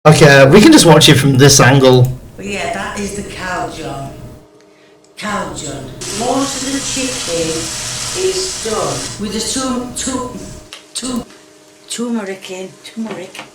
Okay, we can just watch it from this angle. But yeah, that is the cauldron. Cauldron. Most of the chicken is done with the turmeric.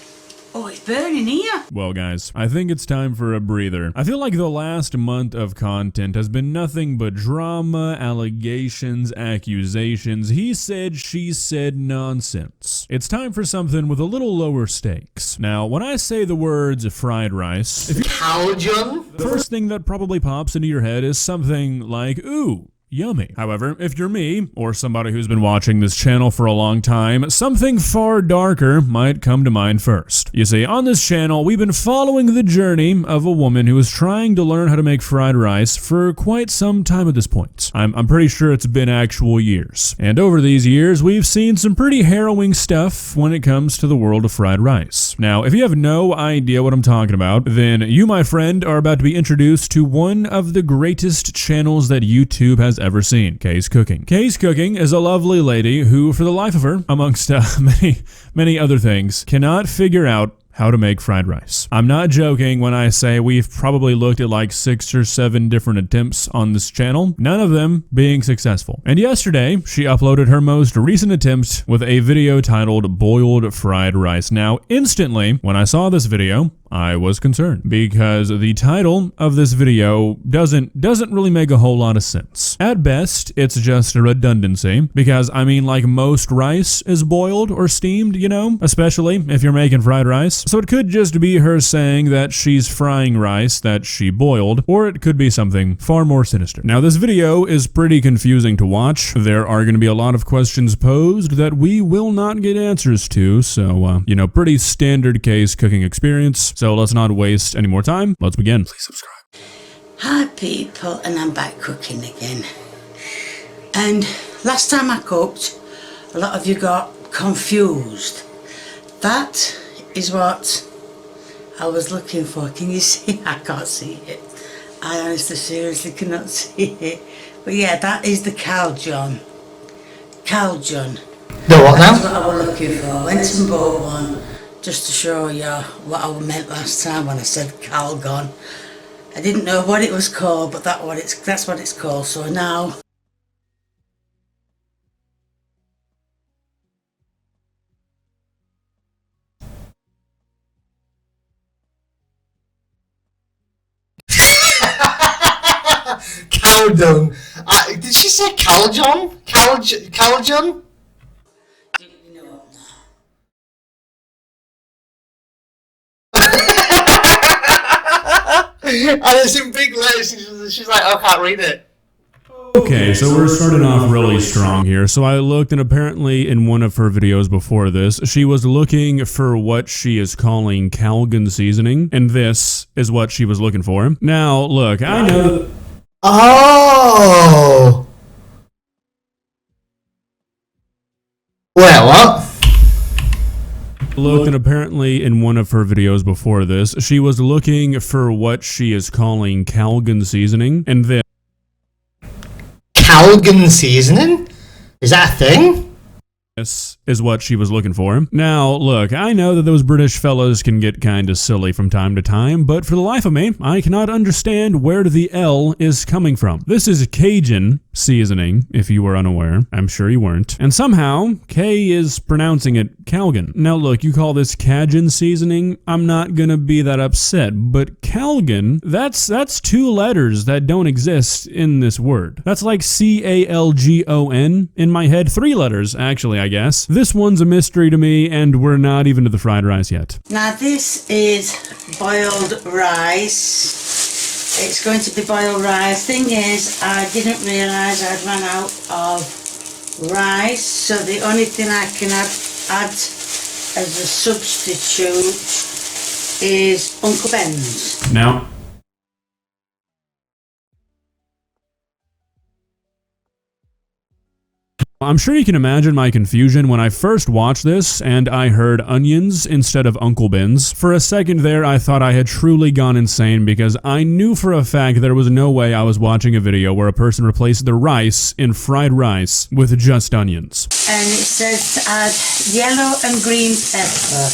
Oh, it's burning here. Well guys, I think it's time for a breather. I feel like the last month of content has been nothing but drama, allegations, accusations, he said, she said nonsense. It's time for something with a little lower stakes. Now, when I say the words fried rice, Cauldron? the first thing that probably pops into your head is something like, ooh, yummy. However, if you're me, or somebody who's been watching this channel for a long time, something far darker might come to mind first. You see, on this channel, we've been following the journey of a woman who is trying to learn how to make fried rice for quite some time at this point. I'm pretty sure it's been actual years. And over these years, we've seen some pretty harrowing stuff when it comes to the world of fried rice. Now, if you have no idea what I'm talking about, then you, my friend, are about to be introduced to one of the greatest channels that YouTube has ever seen, KaysCooking. KaysCooking is a lovely lady who, for the life of her, amongst many other things, cannot figure out how to make fried rice. I'm not joking when I say we've probably looked at like 6 or 7 different attempts on this channel, none of them being successful. And yesterday, she uploaded her most recent attempt with a video titled Boiled Fried Rice. Now, instantly, when I saw this video, I was concerned because the title of this video doesn't really make a whole lot of sense. At best, it's just a redundancy because I mean, like, most rice is boiled or steamed, you know, especially if you're making fried rice. So it could just be her saying that she's frying rice that she boiled, or it could be something far more sinister. Now, this video is pretty confusing to watch. There are going to be a lot of questions posed that we will not get answers to, so, you know, pretty standard KaysCooking experience. So let's not waste any more time. Let's begin. Please subscribe. Hi people, and I'm back cooking again. And last time I cooked, a lot of you got confused. That is what I was looking for. Can you see? I can't see it. I honestly, seriously cannot see it. But yeah, that is the cauldron. Cauldron. The what now? That's what I was looking for. Went and bought one. Just to show you what I meant last time when I said Calgon. I didn't know what it was called, but that's what it's called. So now, Cauldron. Did she say Cauldron? Cauldron? you know what now? And it's in big letters. She's like, oh, I can't read it. Okay, so we're starting off really strong here. So I looked, and apparently in one of her videos before this, she was looking for what she is calling Calgon seasoning, and this is what she was looking for. Now, look, I know... Oh! Wait, what? Looked, and apparently in one of her videos before this, she was looking for what she is calling Calgon seasoning, and this... Calgon seasoning? Is that a thing? This is what she was looking for. Now, look, I know that those British fellas can get kinda silly from time to time, but for the life of me, I cannot understand where the L is coming from. This is Cajun seasoning, if you were unaware. I'm sure you weren't. And somehow, K is pronouncing it Calgon. Now look, you call this Cajun seasoning, I'm not gonna be that upset, but Calgon, that's 2 letters that don't exist in this word. That's like C-A-L-G-O-N in my head. 3 letters, actually, I guess. This one's a mystery to me, and we're not even to the fried rice yet. Now this is boiled rice. It's going to be boiled rice. Thing is, I didn't realise I'd run out of rice, so the only thing I can add as a substitute is Uncle Ben's. Now, I'm sure you can imagine my confusion when I first watched this and I heard onions instead of Uncle Ben's. For a second there, I thought I had truly gone insane because I knew for a fact there was no way I was watching a video where a person replaced the rice in fried rice with just onions. And it says to add yellow and green pepper.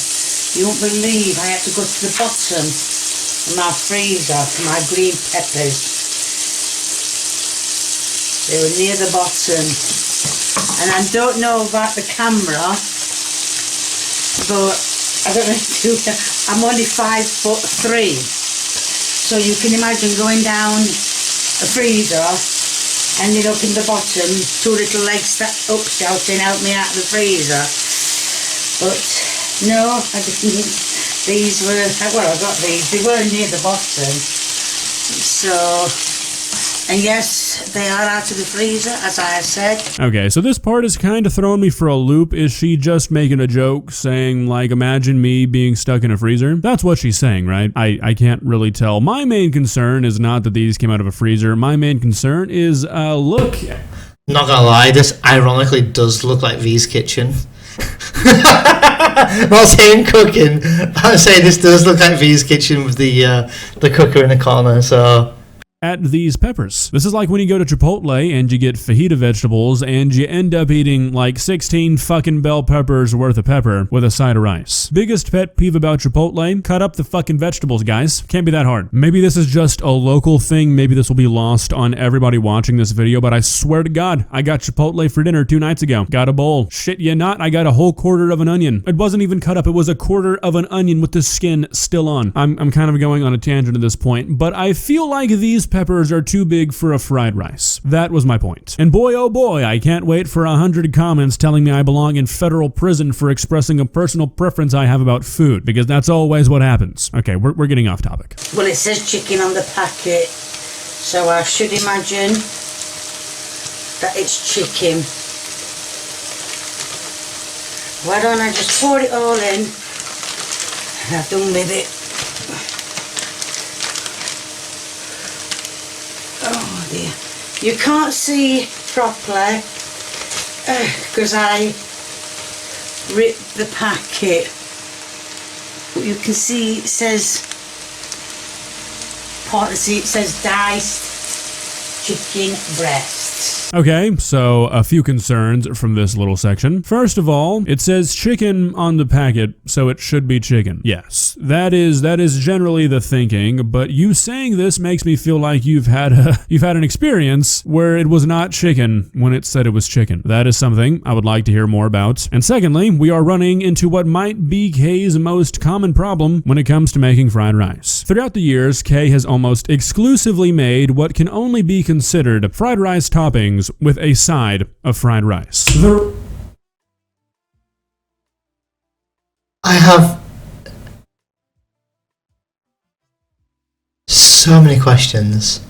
You won't believe I had to go to the bottom of my freezer for my green peppers. They were near the bottom. And I don't know about the camera, but I don't know if you, I'm only 5'3", so you can imagine going down a freezer, ending up in the bottom, two little legs up shouting, help me out of the freezer. But no, I didn't. These were, well, I got these, they were near the bottom. So, and yes, they are out of the freezer, as I said. Okay, so this part is kind of throwing me for a loop. Is she just making a joke saying, like, imagine me being stuck in a freezer? That's what she's saying, right? I can't really tell. My main concern is not that these came out of a freezer. My main concern is, look. Not gonna lie, this ironically does look like V's kitchen. Not saying cooking, I'm saying this does look like V's kitchen with the cooker in the corner, so... At these peppers. This is like when you go to Chipotle and you get fajita vegetables and you end up eating like 16 fucking bell peppers worth of pepper with a side of rice. Biggest pet peeve about Chipotle, cut up the fucking vegetables, guys. Can't be that hard. Maybe this is just a local thing. Maybe this will be lost on everybody watching this video, but I swear to God, I got Chipotle for dinner 2 nights ago. Got a bowl. Shit you not, I got a whole quarter of an onion. It wasn't even cut up. It was a quarter of an onion with the skin still on. I'm kind of going on a tangent at this point, but I feel like these peppers are too big for a fried rice. That was my point. And boy, oh boy, I can't wait for 100 comments telling me I belong in federal prison for expressing a personal preference I have about food, because that's always what happens. Okay, we're getting off topic. Well, it says chicken on the packet, so I should imagine that it's chicken. Why don't I just pour it all in and I've done with it. Oh dear. You can't see properly because I ripped the packet. But you can see it says, partly see it says diced chicken breasts. Okay, so a few concerns from this little section. First of all, it says chicken on the packet, so it should be chicken. Yes, that is generally the thinking, but you saying this makes me feel like you've had an experience where it was not chicken when it said it was chicken. That is something I would like to hear more about. And secondly, we are running into what might be Kay's most common problem when it comes to making fried rice. Throughout the years, Kay has almost exclusively made what can only be considered fried rice toppings with a side of fried rice. I have so many questions.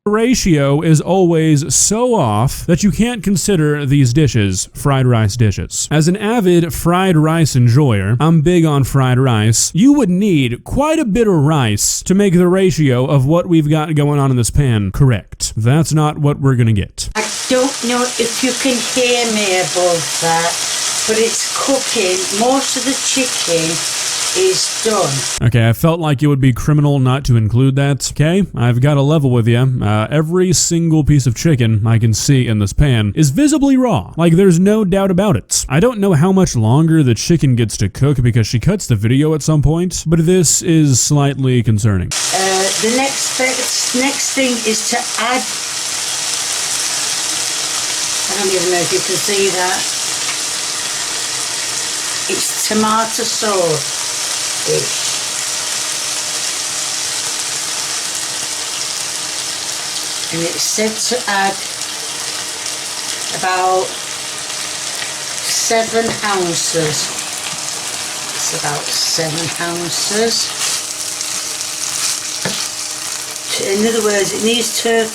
Ratio is always so off that you can't consider these dishes fried rice dishes. As an avid fried rice enjoyer, I'm big on fried rice. You would need quite a bit of rice to make the ratio of what we've got going on in this pan correct. That's not what we're gonna get. I don't know if you can hear me above that, but it's cooking. Most of the chicken is done. Okay, I felt like it would be criminal not to include that. Okay, I've got a level with you. Every single piece of chicken I can see in this pan is visibly raw. Like, there's no doubt about it. I don't know how much longer the chicken gets to cook because she cuts the video at some point, but this is slightly concerning. The next thing is to add, I don't even know if you can see that, it's tomato sauce. And it's said to add about 7 ounces. It's about 7 ounces. In other words, it needs to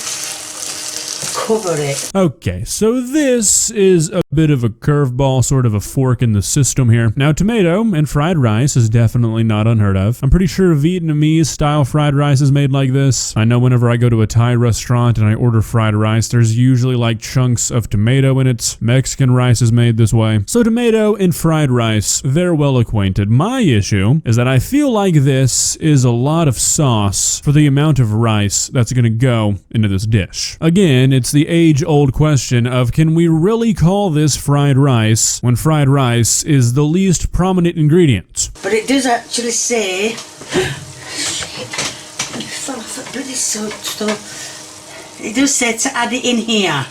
cover it. Okay, so this is a bit of a curveball, sort of a fork in the system here. Now, tomato and fried rice is definitely not unheard of. I'm pretty sure Vietnamese style fried rice is made like this. I know whenever I go to a Thai restaurant and I order fried rice, there's usually like chunks of tomato in it. Mexican rice is made this way. So tomato and fried rice, they're well acquainted. My issue is that I feel like this is a lot of sauce for the amount of rice that's gonna go into this dish. Again, it's it's the age-old question of, can we really call this fried rice when fried rice is the least prominent ingredient? But it does actually say, shit, I fell off a bloody stuff. It does say to add it in here.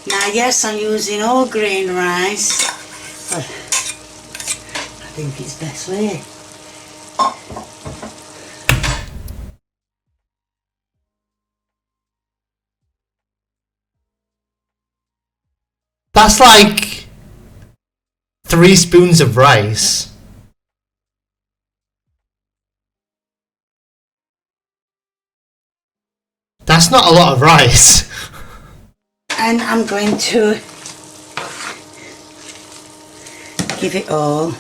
Now yes, I'm using whole grain rice, but I think it's best way. That's like 3 spoons of rice. That's not a lot of rice. And I'm going to give it all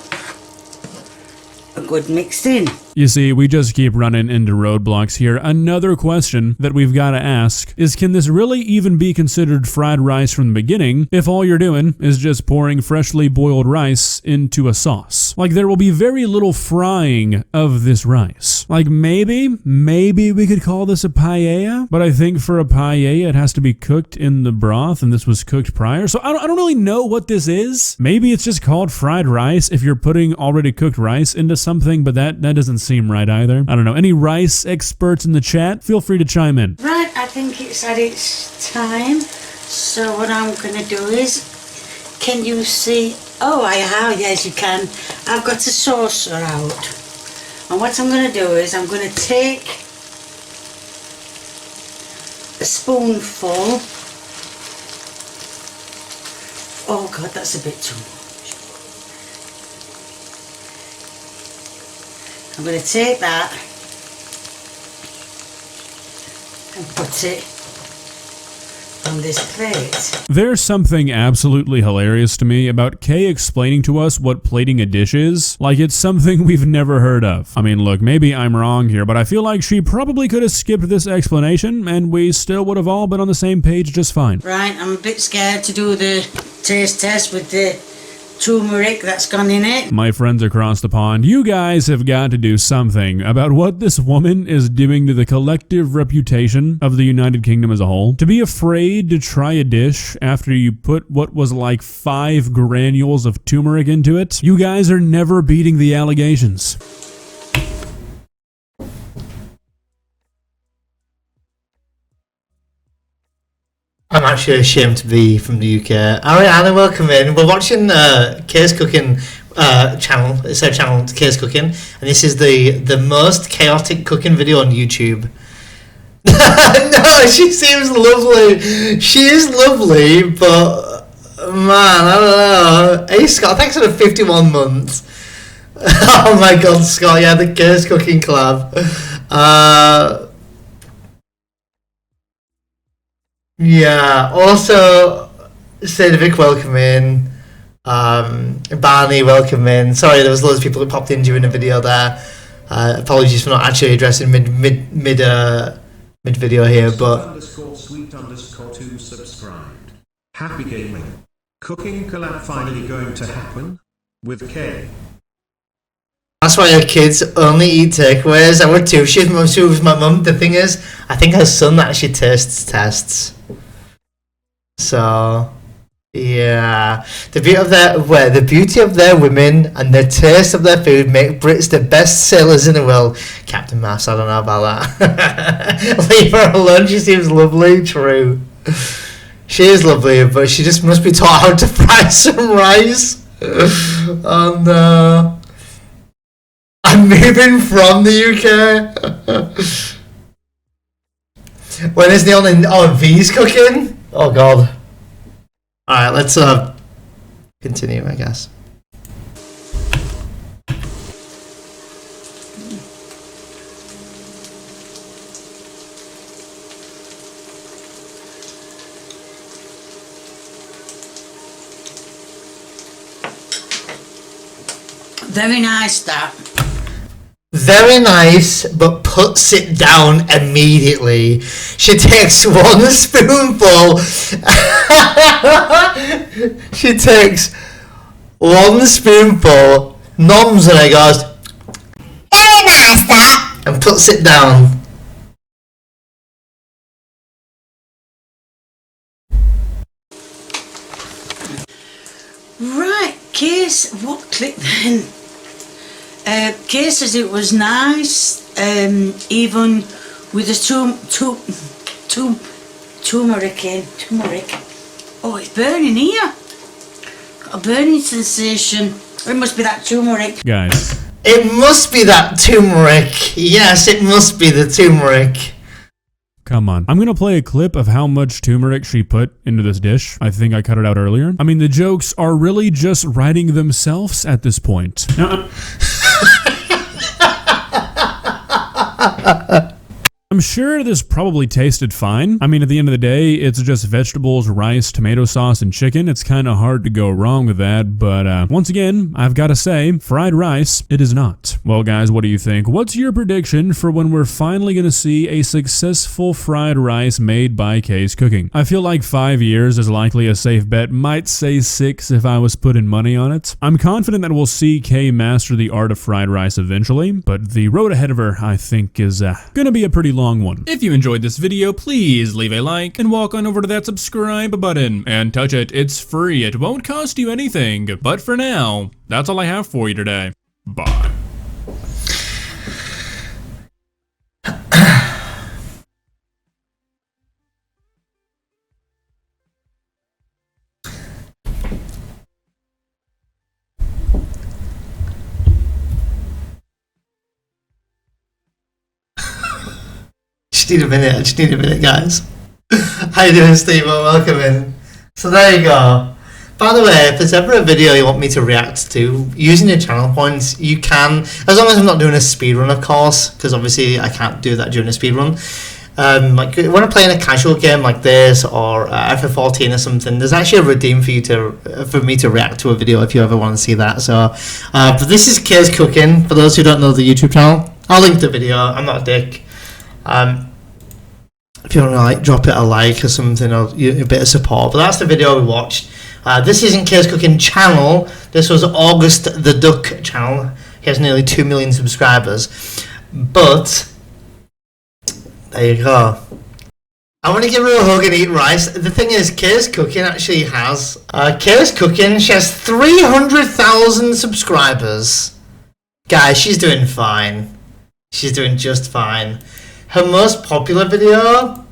a good mix in. You see, we just keep running into roadblocks here. Another question that we've got to ask is, can this really even be considered fried rice from the beginning if all you're doing is just pouring freshly boiled rice into a sauce? Like, there will be very little frying of this rice. Like, maybe we could call this a paella, but I think for a paella it has to be cooked in the broth, and this was cooked prior. So I don't really know what this is. Maybe it's just called fried rice if you're putting already cooked rice into something, but that doesn't seem right either. I don't know. Any rice experts in the chat? Feel free to chime in. Right, I think it's at its time. So what I'm going to do is, can you see? Oh, I have. Yes, you can. I've got a saucer out. And what I'm going to do is, I'm going to take a spoonful. Oh God, that's a bit too much. I'm going to take that and put it on this plate. There's something absolutely hilarious to me about Kay explaining to us what plating a dish is, like it's something we've never heard of. I mean, look, maybe I'm wrong here, but I feel like she probably could have skipped this explanation and we still would have all been on the same page just fine. Right, I'm a bit scared to do the taste test with the turmeric that's gone in it. My friends across the pond, you guys have got to do something about what this woman is doing to the collective reputation of the United Kingdom as a whole. To be afraid to try a dish after you put what was like 5 granules of turmeric into it, you guys are never beating the allegations. I'm actually ashamed to be from the UK. Ariana, welcome in. We're watching KaysCooking channel. It's her channel, KaysCooking, and this is the most chaotic cooking video on YouTube. No, she seems lovely. She is lovely, but man, I don't know. Hey Scott, thanks for the 51 months. Oh my God, Scott, yeah, the KaysCooking collab. Yeah, also Sadovic, welcome in. Barney, welcome in. Sorry, there was loads of people who popped in during the video there. Apologies for not actually addressing mid video here, but _sweet_2 subscribed. Happy gaming. Cooking collab finally going to happen? With Kay. that's why her kids only eat takeaways. I would too. She was my mum. The thing is, I think her son actually tastes tests. So, yeah, the beauty of their women and the taste of their food make Brits the best sailors in the world. Captain Mass, I don't know about that. Leave her alone. She seems lovely. True, she is lovely, but she just must be taught how to fry some rice. And I'm moving from the UK. When is the only V's cooking? Oh God. Alright, let's continue, I guess. Very nice, that. Very nice, but puts it down immediately. She takes 1 spoonful. She takes 1 spoonful, noms and it goes, very nice that, and puts it down. Right, Kays, what clicked then? Kays says it was nice, even with the turmeric. Oh, it's burning here. Got a burning sensation. It must be that turmeric. Guys, It must be that turmeric. Yes, it must be the turmeric. come on. I'm gonna play a clip of how much turmeric she put into this dish. I think I cut it out earlier. I mean, the jokes are really just writing themselves at this point. Now, I'm sure this probably tasted fine. I mean, at the end of the day, it's just vegetables, rice, tomato sauce, and chicken. It's kind of hard to go wrong with that, but once again, I've got to say, fried rice, it is not. Well, guys, what do you think? What's your prediction for when we're finally going to see a successful fried rice made by KaysCooking? I feel like 5 years is likely a safe bet. Might say 6 if I was putting money on it. I'm confident that we'll see Kay master the art of fried rice eventually, but the road ahead of her, I think, is going to be a pretty long one. If you enjoyed this video, please leave a like and walk on over to that subscribe button and touch it. It's free. It won't cost you anything. But for now, that's all I have for you today. Bye. I just need a minute, guys. How you doing, Steve? Well, welcome in. So there you go. By the way, if there's ever a video you want me to react to, using your channel points, you can, as long as I'm not doing a speedrun, of course, because obviously I can't do that during a speedrun. Like when I'm playing a casual game like this, or FF14 or something, there's actually a redeem for me to react to a video if you ever want to see that. So, but this is KaysCooking. For those who don't know the YouTube channel, I'll link the video. I'm not a dick. If you want to like drop it a like or something, or a bit of support. But that's the video we watched. This isn't KaysCooking channel. This was AugustTheDuck channel. He has nearly 2 million subscribers. But there you go. I want to give her a hug and eat rice. The thing is, KaysCooking actually has KaysCooking. She has 300,000 subscribers. Guys, she's doing fine. She's doing just fine. Her most popular video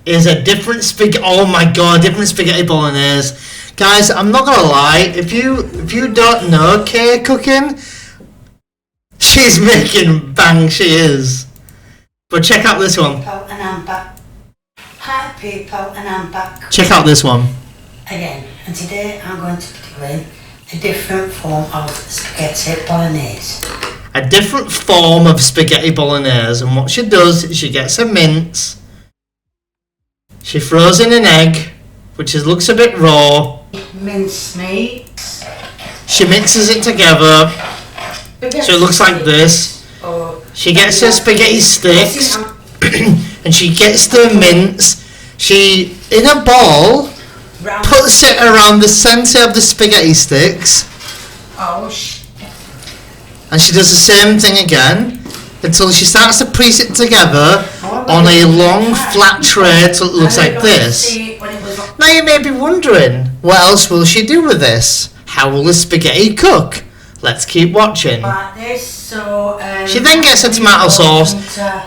is a different different spaghetti bolognese. Guys, I'm not gonna lie, if you don't know KaysCooking, she's making bang, she is. But check out this one. And I'm back. Hi people, and I'm back. Check out this one. Again, and today I'm going to be doing a different form of spaghetti bolognese. A different form of spaghetti bolognese, and what she does is she gets a mince, she throws in an egg, which looks a bit raw. Mince meat. She mixes it together, so it looks like this. She gets her spaghetti sticks, and she gets the mince. She, in a bowl, puts it around the centre of the spaghetti sticks. And she does the same thing again until she starts to piece it together on a long flat tray till it looks like this. Now you may be wondering, what else will she do with this? How will the spaghetti cook? Let's keep watching. She then gets a tomato sauce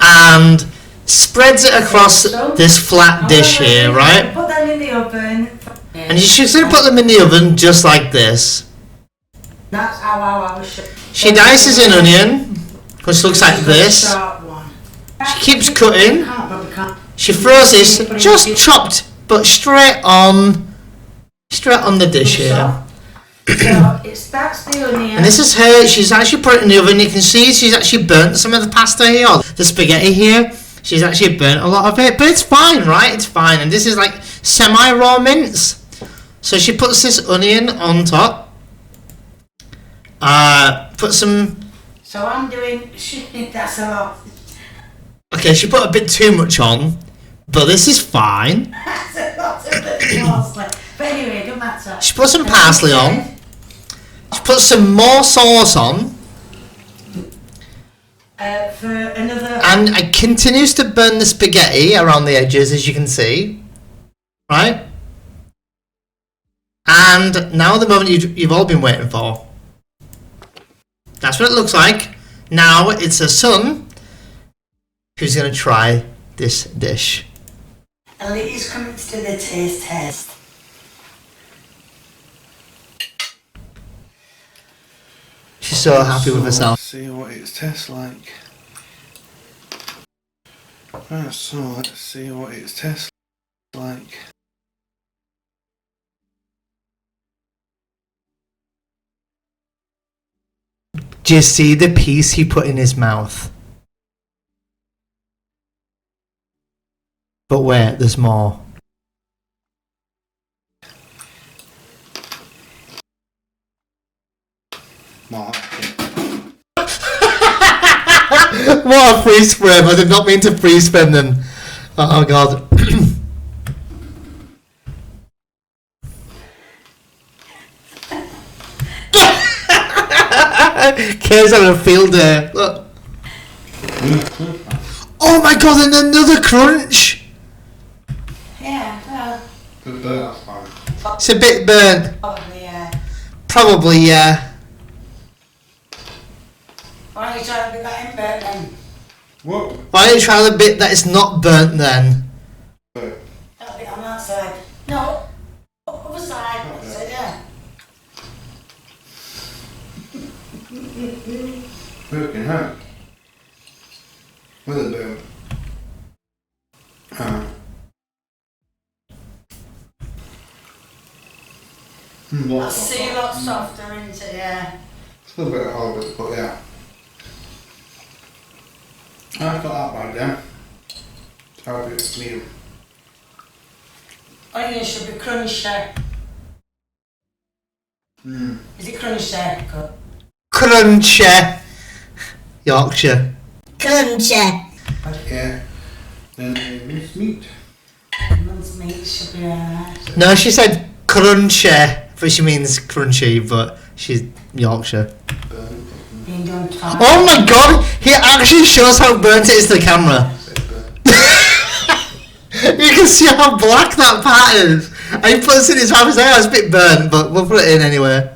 and spreads it across this flat dish here, right? And she's going to put them in the oven just like this. That's how I was. She dices an onion, which looks like this. She keeps cutting. She throws this just chopped, but straight on the dish here. That's the onion. And this is her. She's actually put it in the oven. You can see she's actually burnt some of the pasta here, the spaghetti here. She's actually burnt a lot of it, but it's fine, right? It's fine. And this is like semi-raw mince. So she puts this onion on top. Put some. So I'm doing. That's a lot. Okay, she put a bit too much on, but this is fine. That's a lot of parsley. But anyway, don't matter. She put some parsley on. She put some more sauce on. For another. And it continues to burn the spaghetti around the edges, as you can see. Right? And And now the moment you've all been waiting for. That's what it looks like. Now it's her son who's going to try this dish. Elite's coming to do the taste test. She's so happy with herself. See what it tastes like. Right, so let's see what it tastes like. Do you see the piece he put in his mouth? But wait, there's more. More. What a freeze frame! I did not mean to freeze frame them. Oh god. Kay's having a field day. Look. Oh my god, and another crunch! Yeah, well, That's fine. It's a bit burnt. probably, yeah. Probably, yeah. Why don't you try to be that in bed then? What? Why don't you try the bit that is not burnt then? That bit on that side. No, other side. So, yeah. Working hard. With a bit. I see a lot softer into it, yeah. It's a little bit hard, but yeah. That's not that bad, yeah. It's hard, it's medium. Onion should be crunchy. Is it crunchy? Good. Crunchy. Yorkshire. Crunchy. Yeah. Then minced meat. Minced meat should be alright. No, she said crunchy, but she means crunchy, but she's Yorkshire. Being done top. Oh my god, he actually shows how burnt it is to the camera. You can see how black that part is. And he puts it in his mouth and says, oh, it's a bit burnt, but we'll put it in anyway.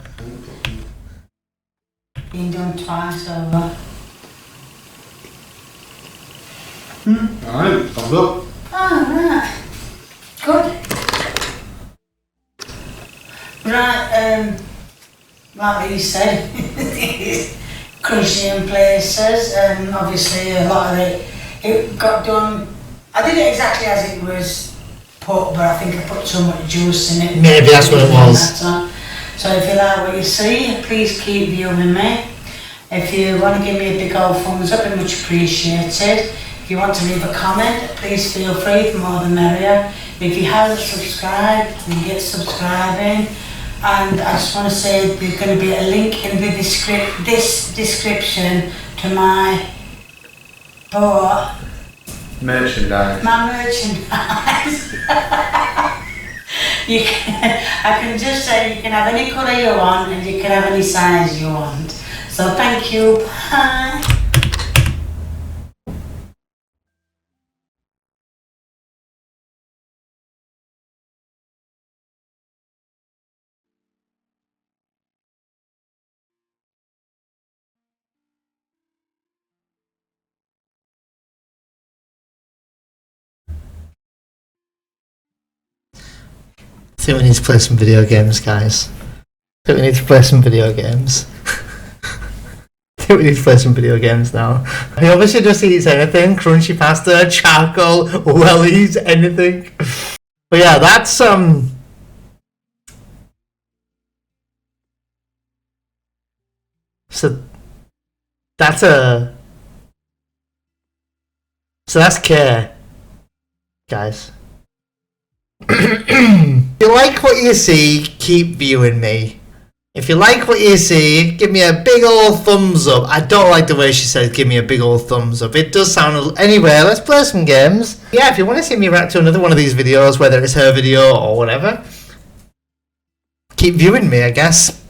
Being done twice over. Alright, thumbs up. Oh, right. Good. Right, like you said, it's crunchy in places, and obviously a lot of it got done. I did it exactly as it was put, but I think I put too much juice in it. Maybe that's what it was. So if you like what you see, please keep viewing me. If you want to give me a big old thumbs up, it'd much appreciated. If you want to leave a comment, please feel free, the more the merrier. If you haven't subscribed, then get subscribing. And I just want to say there's going to be a link in the description to my Merchandise. my merchandise. I can just say you can have any colour you want and you can have any size you want. So thank you. Bye. I think we need to play some video games, guys. I think we need to play some video games. I think we need to play some video games now. He obviously just eats anything. Crunchy pasta, charcoal, wellies, anything. But yeah, that's So that's So that's K, guys. If you like what you see, keep viewing me. If you like what you see, give me a big old thumbs up. I don't like the way she says give me a big old thumbs up. It does sound... Anyway, let's play some games. Yeah, if you want to see me react to another one of these videos, whether it's her video or whatever, keep viewing me, I guess.